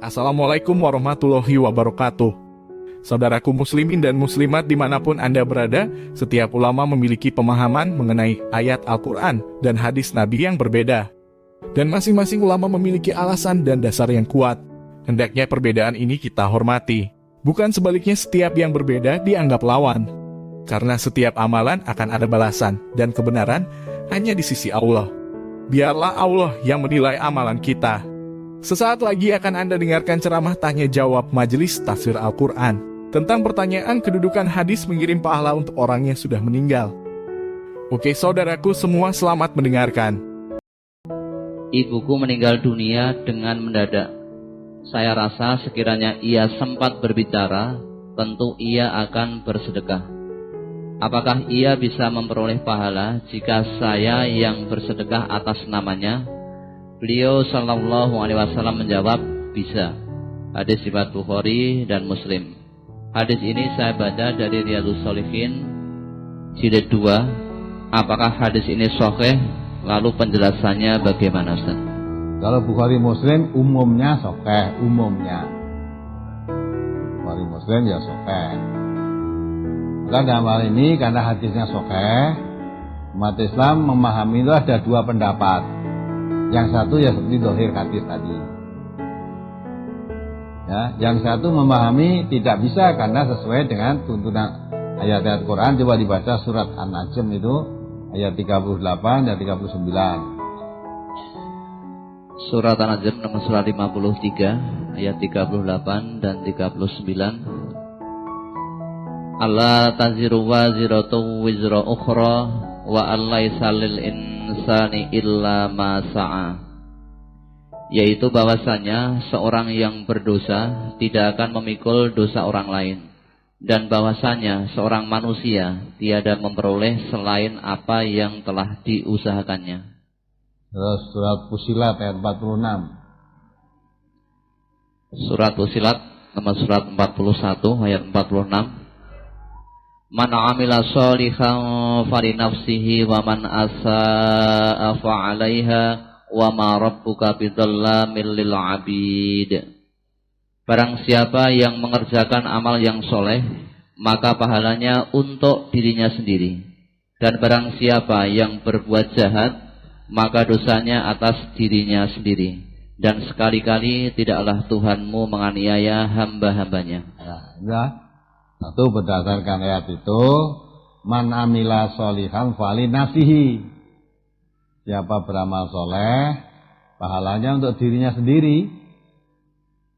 Assalamualaikum warahmatullahi wabarakatuh. Saudaraku muslimin dan muslimat dimanapun Anda berada, setiap ulama memiliki pemahaman mengenai ayat Al-Quran dan hadis Nabi yang berbeda. Dan masing-masing ulama memiliki alasan dan dasar yang kuat. Hendaknya perbedaan ini kita hormati. Bukan sebaliknya setiap yang berbeda dianggap lawan. Karena setiap amalan akan ada balasan dan kebenaran hanya di sisi Allah. Biarlah Allah yang menilai amalan kita. Sesaat lagi akan Anda dengarkan ceramah tanya jawab Majelis Tafsir Al-Quran tentang pertanyaan kedudukan hadis mengirim pahala untuk orang yang sudah meninggal. Oke saudaraku semua, selamat mendengarkan. Ibuku meninggal dunia dengan mendadak. Saya rasa sekiranya ia sempat berbicara, tentu ia akan bersedekah. Apakah ia bisa memperoleh pahala jika saya yang bersedekah atas namanya? Beliau sallallahu alaihi wasallam menjawab, bisa. Hadis riwayat Bukhari dan Muslim. Hadis ini saya baca dari Riyadhus Shalihin jilid 2. Apakah hadis ini sahih? Lalu penjelasannya bagaimana, Ustaz? Kalau Bukhari Muslim umumnya sahih, umumnya. Bukhari Muslim ya sahih. Maka dalam hal ini karena hadisnya sahih, umat Islam memahami itu ada dua pendapat. Yang satu ya seperti dohir hadis tadi. Ya, yang satu memahami tidak bisa karena sesuai dengan tuntunan ayat-ayat Quran. Coba dibaca surat An-Najm itu ayat 38 dan 39. Surat An-Najm nomor surat 53 ayat 38 dan 39. Allah taziru waziratu wizra ukhra wa allaisa lil insani illa ma sa'a. Yaitu bahwasanya seorang yang berdosa tidak akan memikul dosa orang lain, dan bahwasanya seorang manusia tiada memperoleh selain apa yang telah diusahakannya. Terus surat Fussilat ayat 46. Surat Fussilat nomor surat 41 ayat 46. Man amila sholihan fali nafsihi wa man asaa fa 'alaiha wa ma rabbuka bidzalamil lil 'abid. Barang siapa yang mengerjakan amal yang soleh, maka pahalanya untuk dirinya sendiri. Dan barang siapa yang berbuat jahat, maka dosanya atas dirinya sendiri. Dan sekali-kali tidaklah Tuhanmu menganiaya hamba-hambanya. Ya. Satu berdasarkan ayat itu, man amila sholihan fali nafsihi. Siapa beramal soleh, pahalanya untuk dirinya sendiri.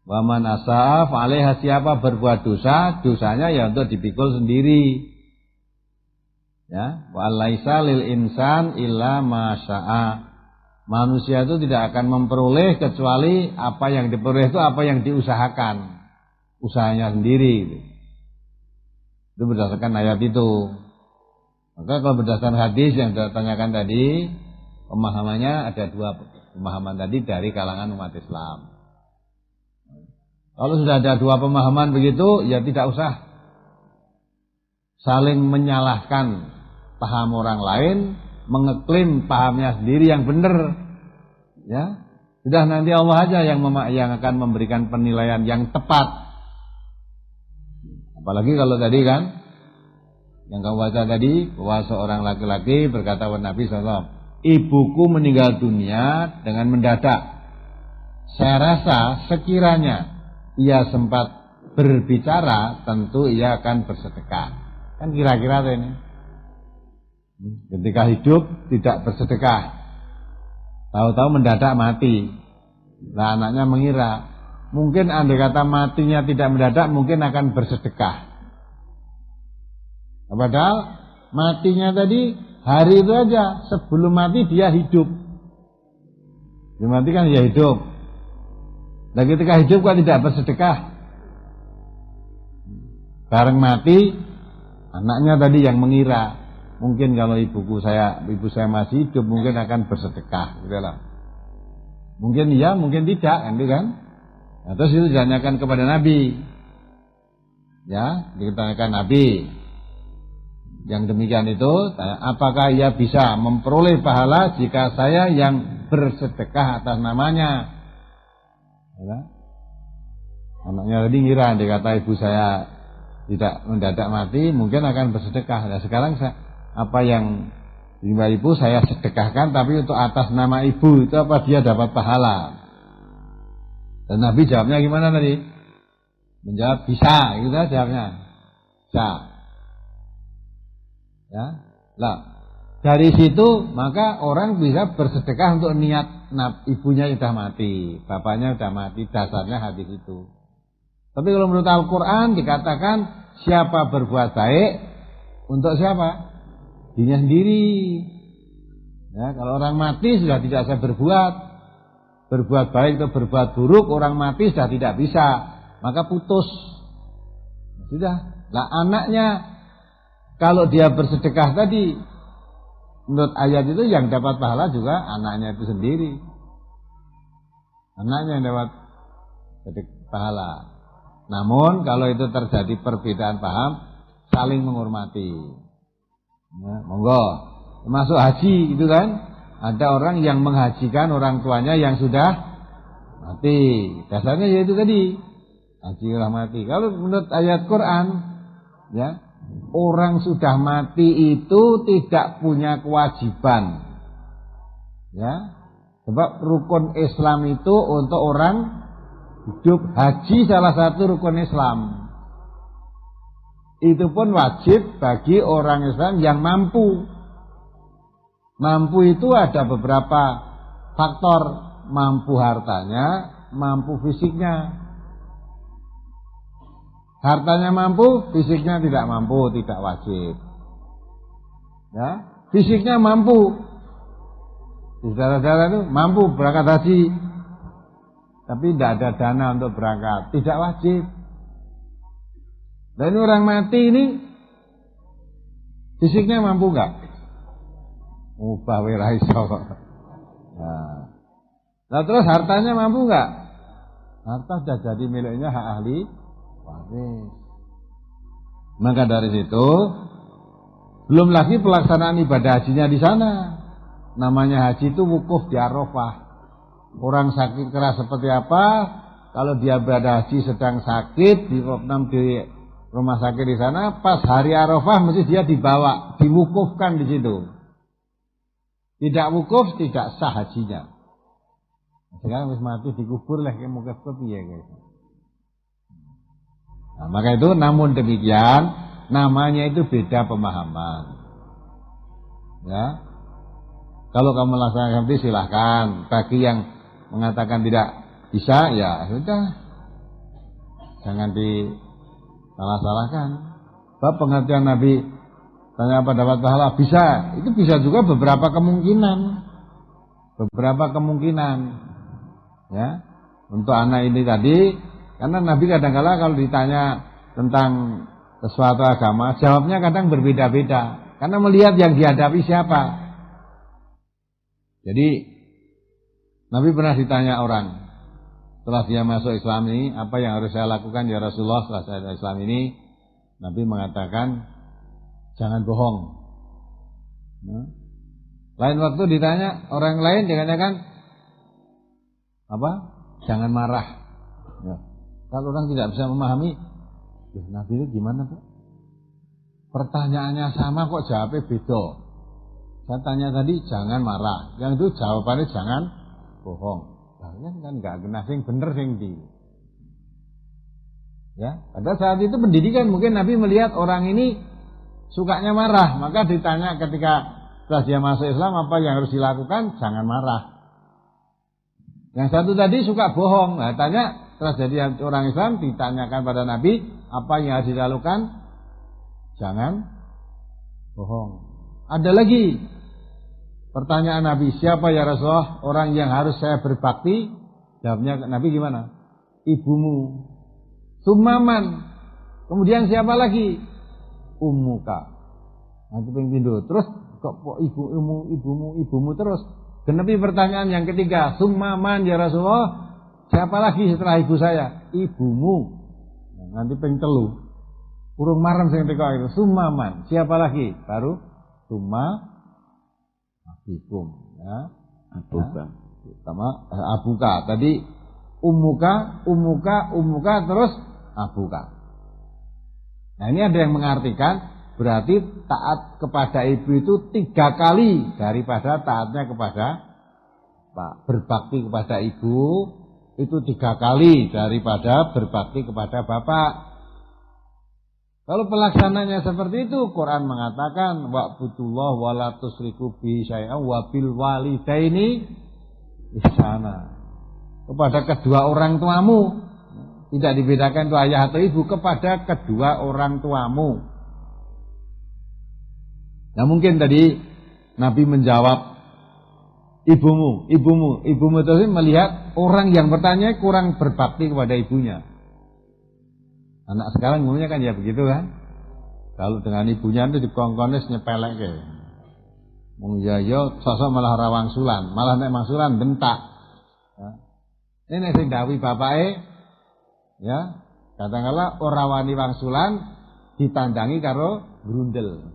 Wa man asaa fa'alaiha, siapa berbuat dosa, dosanya ya untuk dipikul sendiri. Ya, wa laisa lil insan illa ma syaa. Manusia itu tidak akan memperoleh kecuali apa yang diperoleh itu apa yang diusahakan. Usahanya sendiri. Itu berdasarkan ayat itu. Maka kalau berdasarkan hadis yang ditanyakan tadi, pemahamannya ada dua pemahaman tadi dari kalangan umat Islam. Kalau sudah ada dua pemahaman begitu, ya tidak usah saling menyalahkan paham orang lain, mengeklaim pahamnya sendiri yang benar. Ya, sudah nanti Allah aja yang akan memberikan penilaian yang tepat. Apalagi kalau tadi kan yang kamu baca tadi, bahwa seorang laki-laki berkata kepada Nabi SAW, ibuku meninggal dunia dengan mendadak. Saya rasa sekiranya ia sempat berbicara, tentu ia akan bersedekah. Kan kira-kira ini. Ketika hidup tidak bersedekah, tahu-tahu mendadak mati. Nah, anaknya mengira mungkin andai kata matinya tidak mendadak, mungkin akan bersedekah. Padahal matinya tadi hari itu aja, sebelum mati dia hidup. Dia mati kan dia hidup. Dan ketika hidup kok tidak bersedekah. Bareng mati, anaknya tadi yang mengira, mungkin kalau ibu saya masih hidup, mungkin akan bersedekah. Gitu lah. Mungkin iya, mungkin tidak, kan? Nah, terus itu ditanyakan kepada Nabi. Ya, ditanyakan Nabi. Yang demikian itu, apakah ia bisa memperoleh pahala jika saya yang bersedekah atas namanya? Ya. Anaknya tadi ngira dikata ibu saya tidak mendadak mati, mungkin akan bersedekah. Nah sekarang apa yang ibu saya sedekahkan, tapi untuk atas nama ibu itu apa dia dapat pahala? Dan Nabi jawabnya gimana tadi? Menjawab bisa, gitu kan jawabnya. Bisa. Ya. Lah, dari situ maka orang bisa bersedekah untuk niat ibunya sudah mati, bapaknya sudah mati, dasarnya hadis itu. Tapi kalau menurut Al-Quran dikatakan siapa berbuat baik untuk siapa? Dirinya sendiri. Ya, kalau orang mati sudah tidak bisa berbuat baik atau berbuat buruk, orang mati sudah tidak bisa, maka putus. Sudah. Lah anaknya kalau dia bersedekah tadi, menurut ayat itu yang dapat pahala juga anaknya itu sendiri. Anaknya yang dapat pahala. Namun kalau itu terjadi perbedaan paham, saling menghormati. Ya, monggo. Masuk haji itu kan, ada orang yang menghajikan orang tuanya yang sudah mati. Dasarnya yaitu tadi, haji orang mati. Kalau menurut ayat Quran, ya, orang sudah mati itu tidak punya kewajiban. Ya. Sebab rukun Islam itu untuk orang hidup. Haji salah satu rukun Islam. Itu pun wajib bagi orang Islam yang mampu. Mampu itu ada beberapa faktor. Mampu hartanya, mampu fisiknya. Hartanya mampu, fisiknya tidak mampu, tidak wajib. Ya, fisiknya mampu. Saudara-saudara itu mampu berangkat haji, tapi tidak ada dana untuk berangkat, tidak wajib. Dan orang mati ini fisiknya mampu enggak? Ubah wiraiso. Nah, terus hartanya mampu enggak? Harta sudah jadi miliknya hak ahli waris. Maka dari situ belum lagi pelaksanaan ibadah hajinya di sana. Namanya haji itu wukuf di Arafah. Orang sakit keras seperti apa, kalau dia berada haji sedang sakit di rumah sakit di sana, pas hari Arafah mesti dia dibawa, diwukufkan di situ. Tidak wukuf tidak sah hajinya. Sekarang wis mati dikubur lah kayak muka piye guys. Nah, maka itu namun demikian namanya itu beda pemahaman. Ya. Kalau kamu laksanakan itu silahkan. Bagi yang mengatakan tidak bisa, ya sudah. Jangan disalah-salahkan. Bab pengertian Nabi tanya apa dapat pahala? Bisa. Itu bisa juga beberapa kemungkinan. Beberapa kemungkinan. Ya. Untuk anak ini tadi, karena Nabi kadang-kala kalau ditanya tentang sesuatu agama, jawabnya kadang berbeda-beda. Karena melihat yang dihadapi siapa. Jadi Nabi pernah ditanya orang setelah dia masuk Islam ini, apa yang harus saya lakukan ya Rasulullah setelah saya Islam ini? Nabi mengatakan jangan bohong. Nah, lain waktu ditanya orang lain dikatakan apa? Jangan marah. Ya. Kalau orang tidak bisa memahami, ya Nabi itu gimana Pak? Pertanyaannya sama kok jawabnya beda. Saya tanya tadi jangan marah, yang itu jawabannya jangan bohong. Kalian kan nggak kena sing bener sing di. Ya, pada saat itu pendidikan mungkin Nabi melihat orang ini sukanya marah, maka ditanya ketika setelah dia masuk Islam apa yang harus dilakukan, jangan marah. Yang satu tadi suka bohong, nah tanya setelah jadi orang Islam ditanyakan pada Nabi apa yang harus dilakukan, jangan bohong. Ada lagi pertanyaan Nabi, siapa ya Rasulullah orang yang harus saya berbakti? Jawabnya Nabi gimana? Ibumu. Summaman. Kemudian siapa lagi? Ummuka. Nanti pindu. Terus kok ibumu terus. Genepi pertanyaan yang ketiga, summaman ya Rasulullah. Siapa lagi setelah ibu saya? Ibumu. Nanti ping telu. Urung marem sing teko itu, summaman. Siapa lagi? Baru summa abikum, ya. Abuka. Sama abuka. Tadi umuka terus abuka. Nah ini ada yang mengartikan berarti taat kepada ibu itu 3 kali daripada taatnya kepada berbakti kepada ibu itu 3 kali daripada berbakti kepada bapak. Kalau pelaksananya seperti itu, Quran mengatakan wa'budullah wa la tusyriku bihi syai'an wa bil walidaini ihsana. Kepada kedua orang tuamu, tidak dibedakan itu ayah atau ibu, kepada kedua orang tuamu. Nah mungkin tadi Nabi menjawab ibumu itu melihat orang yang bertanya kurang berbakti kepada ibunya. Anak sekarang umumnya kan ya begitu kan. Kalau dengan ibunya itu dikongkonis nyepelek ke. Wong ya sosok malah rawang sulan, malah nek mangsulan bentak. Ya. Ini sing dawuh bapake ya, katakanlah ora wani wangsulan ditandangi karo grundel.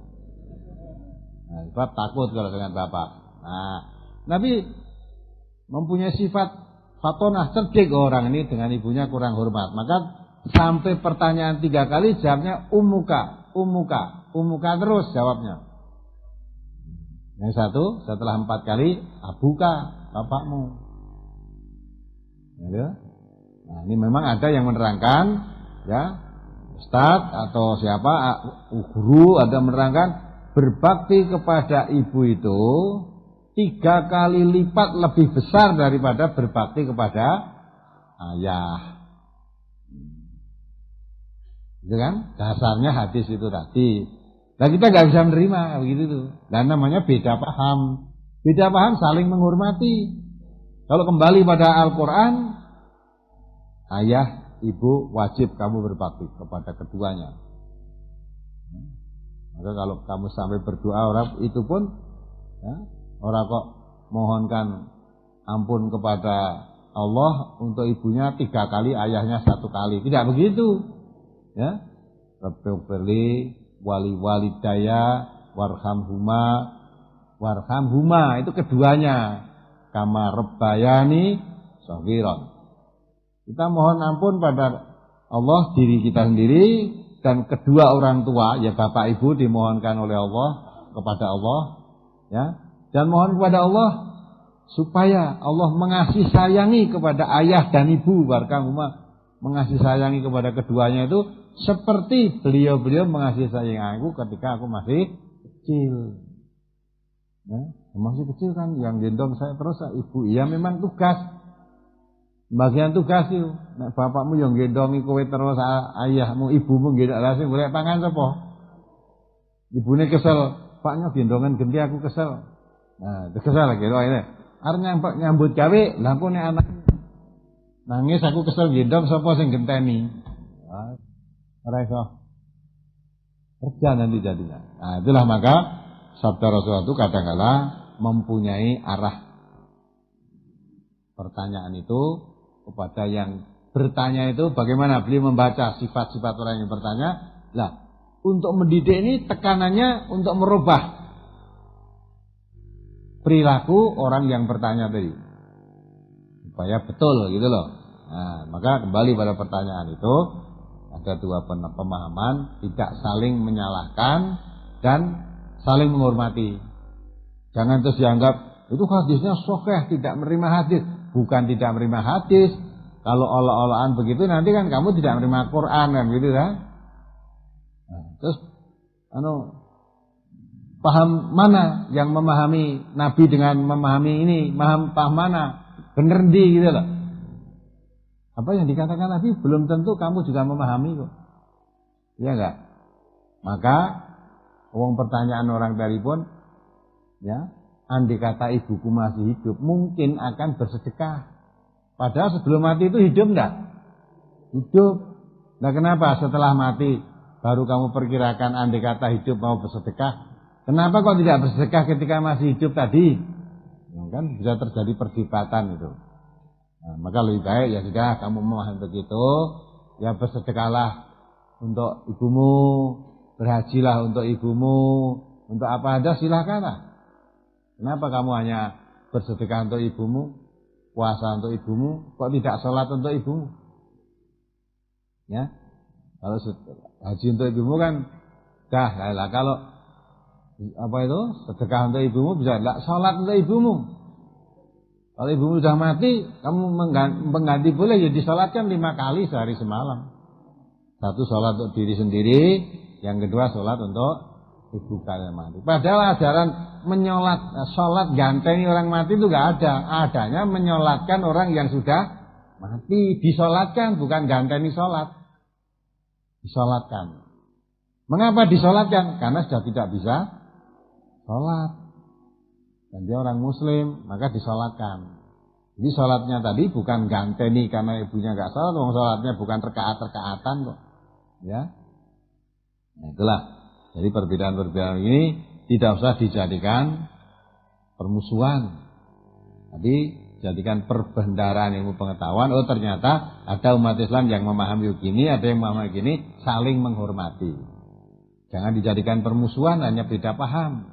Nah, sebab takut kalau dengan bapak. Nah, Nabi mempunyai sifat fatonah, cerdik orang ini dengan ibunya kurang hormat. Maka sampai pertanyaan 3 kali jawabnya umuka terus jawabnya. Yang satu setelah 4 kali abuka bapakmu. Ya. Nah, ini memang ada yang menerangkan ya, ustadz atau siapa guru ada menerangkan berbakti kepada ibu itu 3 kali lipat lebih besar daripada berbakti kepada ayah. Itu kan dasarnya hadis itu tadi. Nah kita nggak bisa menerima begitu tuh. Dan namanya beda paham. Beda paham saling menghormati. Kalau kembali pada Al-Quran, ayah, ibu wajib kamu berbakti kepada keduanya. Maka kalau kamu sampai berdoa orang itu pun ya, orang kok mohonkan ampun kepada Allah untuk ibunya 3 kali, ayahnya 1 kali. Tidak begitu. Ya, Rabbighfirli wali walidaya warhamhuma itu keduanya kama rabbayani shaghiran. Kita mohon ampun pada Allah diri kita sendiri dan kedua orang tua ya bapak ibu dimohonkan oleh Allah kepada Allah ya, dan mohon kepada Allah supaya Allah mengasihi sayangi kepada ayah dan ibu warhamhuma, mengasihi sayangi kepada keduanya itu seperti beliau mengasihi sayang aku ketika aku masih kecil. Ya, masih kecil kan yang gendong saya terus ibu. Iya memang tugas. Bagian tugas itu. Nek bapakmu yang gendongi kowe terus ayahmu, ibumu gendong lah sing golek pangan sapa? Ibune kesel, paknya gendongan genti aku kesel. Nah, kesel lagi lho ini. Arep nyambut gawe, lha kok nek anak nangis aku kesel gendong sapa sing genteni. Ora iso kerja nanti jadinya. Nah itulah maka sabda Rasulullah itu kadang-kala mempunyai arah pertanyaan itu kepada yang bertanya itu bagaimana beliau membaca sifat-sifat orang yang bertanya. Lah untuk mendidik ini tekanannya untuk merubah perilaku orang yang bertanya tadi supaya betul gitu loh. Nah maka kembali pada pertanyaan itu. Ada 2 pemahaman, tidak saling menyalahkan dan saling menghormati. Jangan terus dianggap itu hadisnya sahih, tidak menerima hadis. Bukan tidak menerima hadis. Kalau olah-olahan begitu nanti kan kamu tidak menerima Quran kan gitu kan. Nah, terus paham mana yang memahami Nabi dengan memahami ini, paham mana? Bener di gitu loh. Apa yang dikatakan Nabi belum tentu kamu juga memahami kok. Iya enggak? Maka pertanyaan orang tadi pun ya, andai kata ibuku masih hidup mungkin akan bersedekah. Padahal sebelum mati itu hidup enggak? Hidup. Nah kenapa setelah mati baru kamu perkirakan andai kata hidup mau bersedekah? Kenapa kok tidak bersedekah ketika masih hidup tadi? Ya, kan bisa terjadi perdebatan itu. Nah, maka lebih baik ya sudah kamu memahami begitu, ya bersedekahlah untuk ibumu, berhajilah untuk ibumu, untuk apa ada silakanlah. Kenapa kamu hanya bersedekah untuk ibumu? puasa untuk ibumu, kok tidak sholat untuk ibumu? Ya, kalau haji untuk ibumu kan dah lah. Kalau apa itu sedekah untuk ibumu bisa tidak sholat untuk ibumu. Kalau ibumu sudah mati, kamu mengganti boleh ya disolatkan 5 kali sehari semalam. 1 sholat untuk diri sendiri, yang kedua sholat untuk ibu kalian mati. Padahal ajaran sholat ganteng orang mati itu nggak ada. Adanya menyolatkan orang yang sudah mati, disolatkan, bukan ganteni sholat. Disolatkan. Mengapa disolatkan? Karena sudah tidak bisa sholat. Dan dia orang muslim, maka disolatkan. Jadi sholatnya tadi bukan ganteni karena ibunya nggak sholat, wong sholatnya bukan rekaat-rekaatan kok. Ya, nah, itulah. Jadi perbedaan-perbedaan ini tidak usah dijadikan permusuhan. Tapi jadikan perbendaharaan ilmu pengetahuan. Oh ternyata ada umat Islam yang memahami begini, ada yang memahami begini, saling menghormati. Jangan dijadikan permusuhan, hanya beda paham.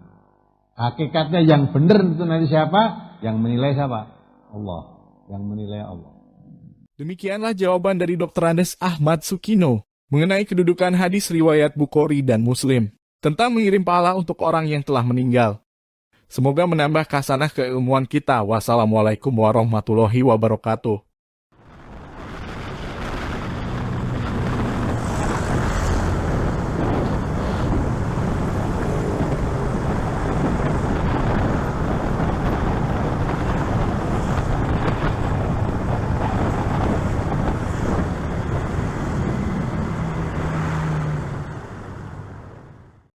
Hakikatnya yang benar itu nanti siapa? Yang menilai siapa? Allah. Yang menilai Allah. Demikianlah jawaban dari Dr. Andes Ahmad Sukino mengenai kedudukan hadis riwayat Bukhari dan Muslim tentang mengirim pahala untuk orang yang telah meninggal. Semoga menambah khasanah keilmuan kita. Wassalamualaikum warahmatullahi wabarakatuh.